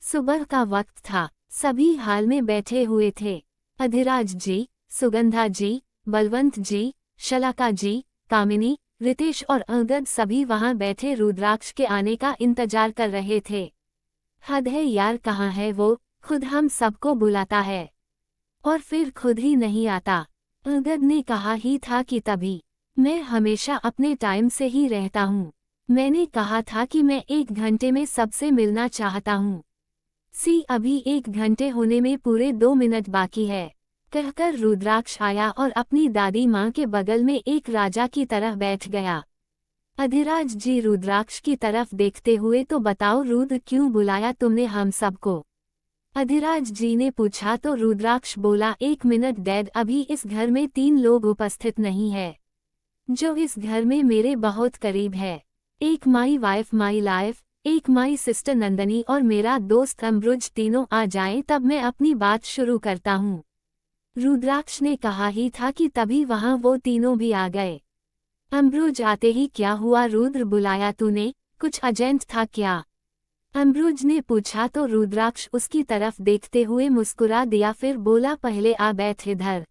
सुबह का वक्त था। सभी हाल में बैठे हुए थे। अधिराज जी, सुगंधा जी, बलवंत जी, शलाका जी, कामिनी, रितेश और अंगद सभी वहां बैठे रुद्राक्ष के आने का इंतजार कर रहे थे। हद है यार, कहाँ है वो, खुद हम सबको बुलाता है और फिर खुद ही नहीं आता। अंगद ने कहा ही था कि तभी मैं हमेशा अपने टाइम से ही रहता हूँ। मैंने कहा था कि मैं 1 घंटे में सबसे मिलना चाहता हूँ। अभी 1 घंटे होने में पूरे 2 मिनट बाकी है, कहकर रुद्राक्ष आया और अपनी दादी माँ के बगल में एक राजा की तरह बैठ गया। अधिराज जी रुद्राक्ष की तरफ देखते हुए, तो बताओ रुद्र, क्यों बुलाया तुमने हम सबको? अधिराज जी ने पूछा तो रुद्राक्ष बोला, 1 मिनट डैड, अभी इस घर में 3 लोग उपस्थित नहीं है जो इस घर में मेरे बहुत करीब है। एक माई वाइफ माई लाइफ, एक माई सिस्टर नंदनी और मेरा दोस्त अम्ब्रुज। तीनों आ जाएं तब मैं अपनी बात शुरू करता हूँ। रुद्राक्ष ने कहा ही था कि तभी वहां वो तीनों भी आ गए। अम्ब्रुज आते ही, क्या हुआ रुद्र, बुलाया तूने, कुछ अर्जेंट था क्या? अम्ब्रुज ने पूछा तो रुद्राक्ष उसकी तरफ देखते हुए मुस्कुरा दिया, फिर बोला, पहले आ बैठ इधर।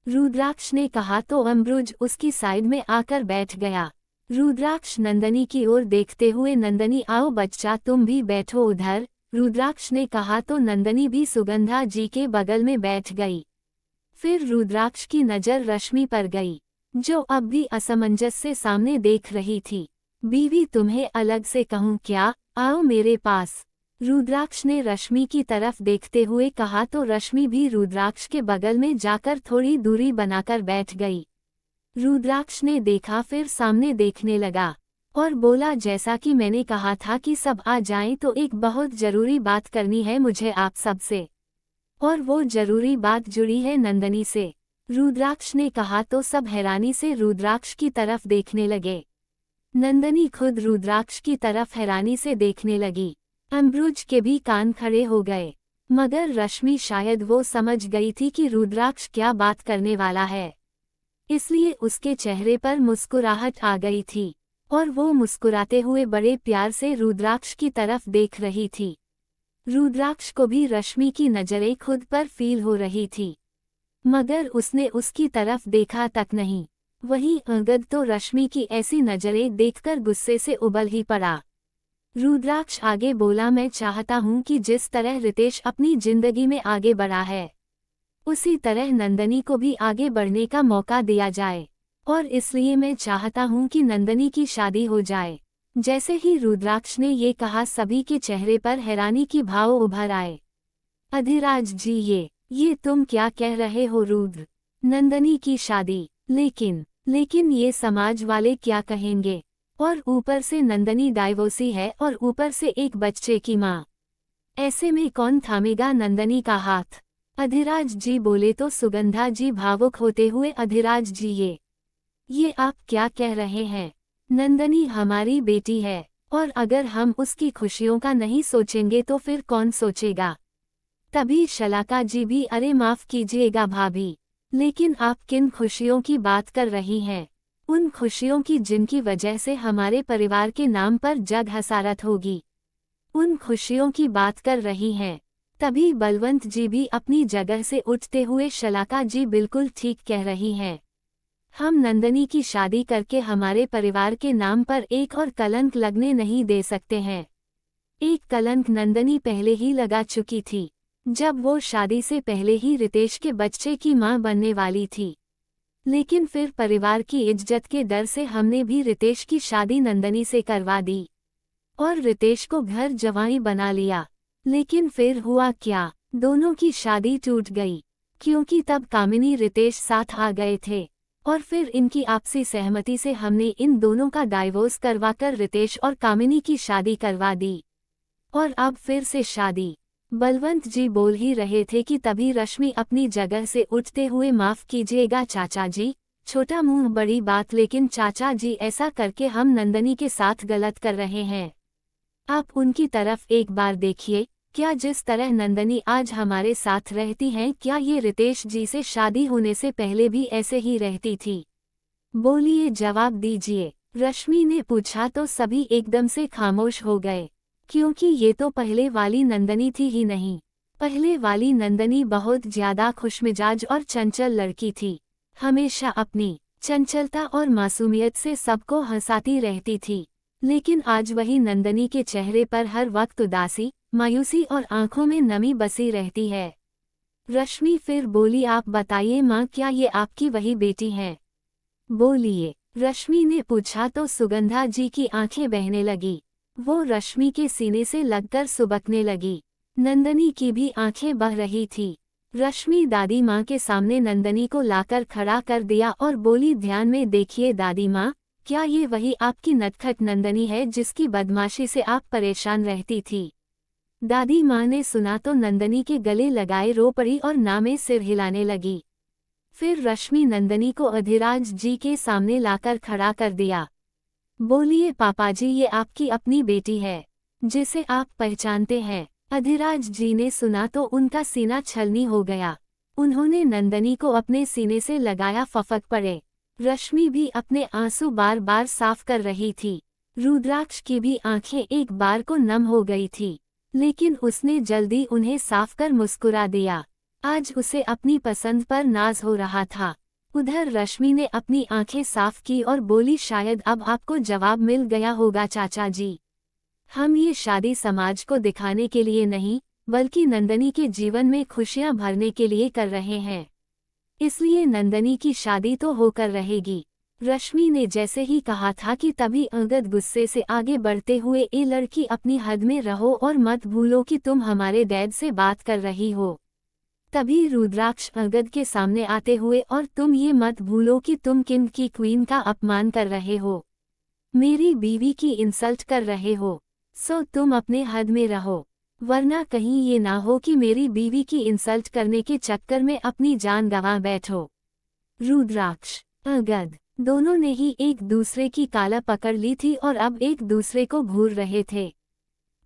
रुद्राक्ष ने कहा तो अम्ब्रुज उसकी साइड में आकर बैठ गया। रुद्राक्ष नंदनी की ओर देखते हुए, नंदनी आओ बच्चा, तुम भी बैठो उधर। रुद्राक्ष ने कहा तो नंदनी भी सुगंधा जी के बगल में बैठ गई। फिर रुद्राक्ष की नज़र रश्मि पर गई, जो अब भी असमंजस से सामने देख रही थी। बीवी, तुम्हें अलग से कहूँ क्या, आओ मेरे पास। रुद्राक्ष ने रश्मि की तरफ देखते हुए कहा तो रश्मि भी रुद्राक्ष के बगल में जाकर थोड़ी दूरी बनाकर बैठ गई। रुद्राक्ष ने देखा, फिर सामने देखने लगा और बोला, जैसा कि मैंने कहा था कि सब आ जाएं, तो एक बहुत जरूरी बात करनी है मुझे आप सबसे, और वो जरूरी बात जुड़ी है नंदनी से। रुद्राक्ष ने कहा तो सब हैरानी से रुद्राक्ष की तरफ देखने लगे। नंदनी खुद रुद्राक्ष की तरफ हैरानी से देखने लगी। अम्ब्रुज के भी कान खड़े हो गए, मगर रश्मि शायद वो समझ गई थी कि रुद्राक्ष क्या बात करने वाला है, इसलिए उसके चेहरे पर मुस्कुराहट आ गई थी और वो मुस्कुराते हुए बड़े प्यार से रुद्राक्ष की तरफ देख रही थी। रुद्राक्ष को भी रश्मि की नज़रें खुद पर फील हो रही थी, मगर उसने उसकी तरफ देखा तक नहीं। वहीं अंगद तो रश्मि की ऐसी नज़रें देखकर गुस्से से उबल ही पड़ा। रुद्राक्ष आगे बोला, मैं चाहता हूँ कि जिस तरह रितेश अपनी जिंदगी में आगे बढ़ा है, उसी तरह नंदनी को भी आगे बढ़ने का मौका दिया जाए, और इसलिए मैं चाहता हूँ कि नंदनी की शादी हो जाए। जैसे ही रुद्राक्ष ने ये कहा, सभी के चेहरे पर हैरानी की भाव उभर आए। अधिराज जी, ये तुम क्या कह रहे हो रुद्र? नंदनी की शादी? लेकिन ये समाज वाले क्या कहेंगे? और ऊपर से नंदनी डाइवोर्सी है और ऊपर से एक बच्चे की माँ। ऐसे में कौन थामेगा नंदनी का हाथ? अधिराज जी बोले तो सुगंधा जी भावुक होते हुए, अधिराज जी ये आप क्या कह रहे हैं? नंदनी हमारी बेटी है, और अगर हम उसकी खुशियों का नहीं सोचेंगे तो फिर कौन सोचेगा? तभी शलाका जी भी, अरे माफ कीजिएगा भाभी, लेकिन आप किन खुशियों की बात कर रही हैं? उन खुशियों की जिनकी वजह से हमारे परिवार के नाम पर जग हसारत होगी, उन खुशियों की बात कर रही हैं। तभी बलवंत जी भी अपनी जगह से उठते हुए, शलाका जी बिल्कुल ठीक कह रही हैं। हम नंदनी की शादी करके हमारे परिवार के नाम पर एक और कलंक लगने नहीं दे सकते हैं। एक कलंक नंदनी पहले ही लगा चुकी थी, जब वो शादी से पहले ही रितेश के बच्चे की मां बनने वाली थी। लेकिन फिर परिवार की इज्जत के डर से हमने भी रितेश की शादी नंदनी से करवा दी और रितेश को घर जवाई बना लिया। लेकिन फिर हुआ क्या? दोनों की शादी टूट गई, क्योंकि तब कामिनी रितेश साथ आ गए थे, और फिर इनकी आपसी सहमति से हमने इन दोनों का डाइवोर्स करवाकर रितेश और कामिनी की शादी करवा दी। और अब फिर से शादी। बलवंत जी बोल ही रहे थे कि तभी रश्मि अपनी जगह से उठते हुए, माफ कीजिएगा चाचा जी, छोटा मुंह बड़ी बात, लेकिन चाचा जी ऐसा करके हम नंदनी के साथ गलत कर रहे हैं। आप उनकी तरफ एक बार देखिए, क्या जिस तरह नंदनी आज हमारे साथ रहती हैं, क्या ये रितेश जी से शादी होने से पहले भी ऐसे ही रहती थी? बोलिए, जवाब दीजिए। रश्मि ने पूछा तो सभी एकदम से खामोश हो गए। क्योंकि ये तो पहले वाली नंदनी थी ही नहीं। पहले वाली नंदनी बहुत ज्यादा खुशमिजाज और चंचल लड़की थी। हमेशा अपनी चंचलता और मासूमियत से सबको हंसाती रहती थी। लेकिन आज वही नंदनी के चेहरे पर हर वक्त उदासी, मायूसी और आंखों में नमी बसी रहती है। रश्मि फिर बोली, आप बताइए माँ, क्या ये आपकी वही बेटी है? बोलिए, रश्मि ने पूछा तो सुगंधा जी की आंखें बहने लगी। वो रश्मि के सीने से लगकर सुबकने लगी। नंदनी की भी आंखें बह रही थी। रश्मि दादी माँ के सामने नंदनी को लाकर खड़ा कर दिया और बोली, ध्यान में देखिए दादी माँ, क्या ये वही आपकी नटखट नंदनी है जिसकी बदमाशी से आप परेशान रहती थी? दादी माँ ने सुना तो नंदनी के गले लगाए रो पड़ी और ना में सिर हिलाने लगी। फिर रश्मि नंदनी को अधिराज जी के सामने लाकर खड़ा कर दिया। बोलिए पापाजी, ये आपकी अपनी बेटी है जिसे आप पहचानते हैं। अधिराज जी ने सुना तो उनका सीना छलनी हो गया। उन्होंने नंदनी को अपने सीने से लगाया, फफक पड़े। रश्मि भी अपने आंसू बार बार साफ कर रही थी। रुद्राक्ष की भी आंखें एक बार को नम हो गई थी, लेकिन उसने जल्दी उन्हें साफ कर मुस्कुरा दिया। आज उसे अपनी पसंद पर नाज हो रहा था। उधर रश्मि ने अपनी आंखें साफ की और बोली, शायद अब आपको जवाब मिल गया होगा चाचा जी। हम ये शादी समाज को दिखाने के लिए नहीं, बल्कि नंदनी के जीवन में खुशियां भरने के लिए कर रहे हैं। इसलिए नंदनी की शादी तो होकर रहेगी। रश्मि ने जैसे ही कहा था कि तभी अंगद गुस्से से आगे बढ़ते हुए, ए लड़की, अपनी हद में रहो और मत भूलो कि तुम हमारे डैड से बात कर रही हो। तभी रुद्राक्ष अंगद के सामने आते हुए, और तुम ये मत भूलो कि तुम किंग की क्वीन का अपमान कर रहे हो, मेरी बीवी की इंसल्ट कर रहे हो। सो तुम अपने हद में रहो, वरना कहीं ये ना हो कि मेरी बीवी की इंसल्ट करने के चक्कर में अपनी जान गंवा बैठो। रुद्राक्ष अंगद दोनों ने ही एक दूसरे की काला पकड़ ली थी और अब एक दूसरे को घूर रहे थे।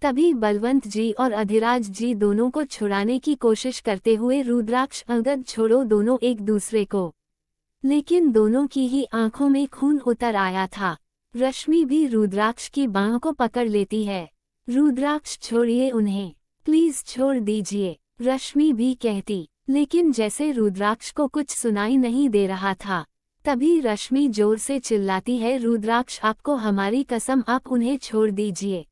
तभी बलवंत जी और अधिराज जी दोनों को छुड़ाने की कोशिश करते हुए, रुद्राक्ष अंगद छोड़ो दोनों एक दूसरे को। लेकिन दोनों की ही आंखों में खून उतर आया था। रश्मि भी रुद्राक्ष की बाहों को पकड़ लेती है। रुद्राक्ष छोड़िए उन्हें, प्लीज छोड़ दीजिए, रश्मि भी कहती। लेकिन जैसे रुद्राक्ष को कुछ सुनाई नहीं दे रहा था। तभी रश्मि जोर से चिल्लाती है, रुद्राक्ष आपको हमारी कसम, आप उन्हें छोड़ दीजिए।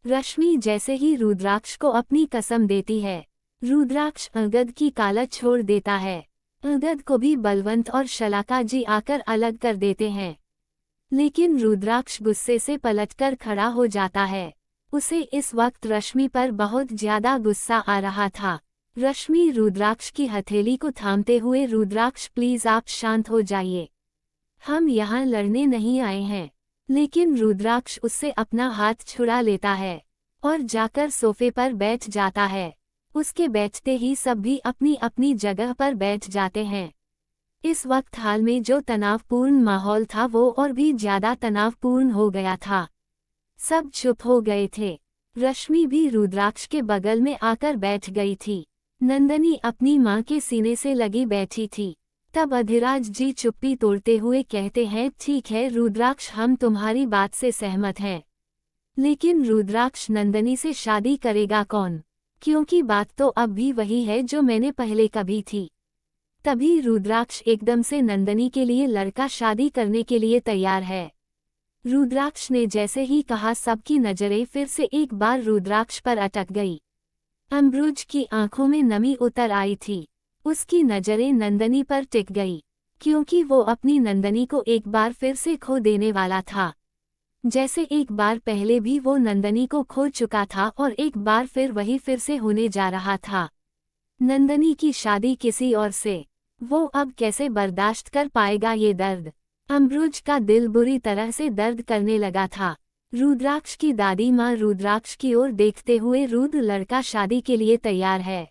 रश्मि जैसे ही रुद्राक्ष को अपनी कसम देती है, रुद्राक्ष अंगद की कालच छोड़ देता है। अंगद को भी बलवंत और शलाका जी आकर अलग कर देते हैं। लेकिन रुद्राक्ष गुस्से से पलटकर खड़ा हो जाता है। उसे इस वक्त रश्मि पर बहुत ज्यादा गुस्सा आ रहा था। रश्मि रुद्राक्ष की हथेली को थामते हुए, रुद्राक्ष प्लीज आप शांत हो जाइए, हम यहाँ लड़ने नहीं आए हैं। लेकिन रुद्राक्ष उससे अपना हाथ छुड़ा लेता है और जाकर सोफे पर बैठ जाता है। उसके बैठते ही सब भी अपनी अपनी जगह पर बैठ जाते हैं। इस वक्त हाल में जो तनावपूर्ण माहौल था वो और भी ज्यादा तनावपूर्ण हो गया था। सब चुप हो गए थे। रश्मि भी रुद्राक्ष के बगल में आकर बैठ गई थी। नंदनी अपनी माँ के सीने से लगी बैठी थी। तब अधिराज जी चुप्पी तोड़ते हुए कहते हैं, ठीक है रुद्राक्ष, हम तुम्हारी बात से सहमत हैं। लेकिन रुद्राक्ष नंदनी से शादी करेगा कौन? क्योंकि बात तो अब भी वही है जो मैंने पहले कभी थी। तभी रुद्राक्ष एकदम से नंदनी के लिए लड़का शादी करने के लिए तैयार है। रुद्राक्ष ने जैसे ही कहा, सबकी नजरें फिर से एक बार रुद्राक्ष पर अटक गई। अम्बरुज की आंखों में नमी उतर आई थी। उसकी नजरें नंदनी पर टिक गई, क्योंकि वो अपनी नंदनी को एक बार फिर से खो देने वाला था। जैसे एक बार पहले भी वो नंदनी को खो चुका था और एक बार फिर वही फिर से होने जा रहा था। नंदनी की शादी किसी और से, वो अब कैसे बर्दाश्त कर पाएगा ये दर्द? अम्बरुज का दिल बुरी तरह से दर्द करने लगा था। रुद्राक्ष की दादी माँ रुद्राक्ष की ओर देखते हुए, रुद्र लड़का शादी के लिए तैयार है।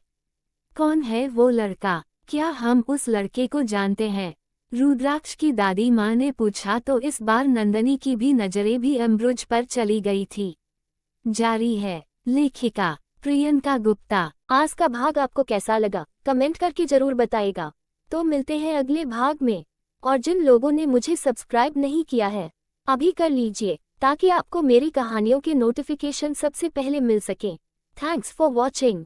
कौन है वो लड़का? क्या हम उस लड़के को जानते हैं? रुद्राक्ष की दादी माँ ने पूछा तो इस बार नंदनी की भी नजरें भी अम्बरुज पर चली गई थी। जारी है लेखिका प्रियंका गुप्ता। आज का भाग आपको कैसा लगा कमेंट करके जरूर बताइएगा। तो मिलते हैं अगले भाग में। और जिन लोगों ने मुझे सब्सक्राइब नहीं किया है, अभी कर लीजिए ताकि आपको मेरी कहानियों के नोटिफिकेशन सबसे पहले मिल सकें। Thanks for watching.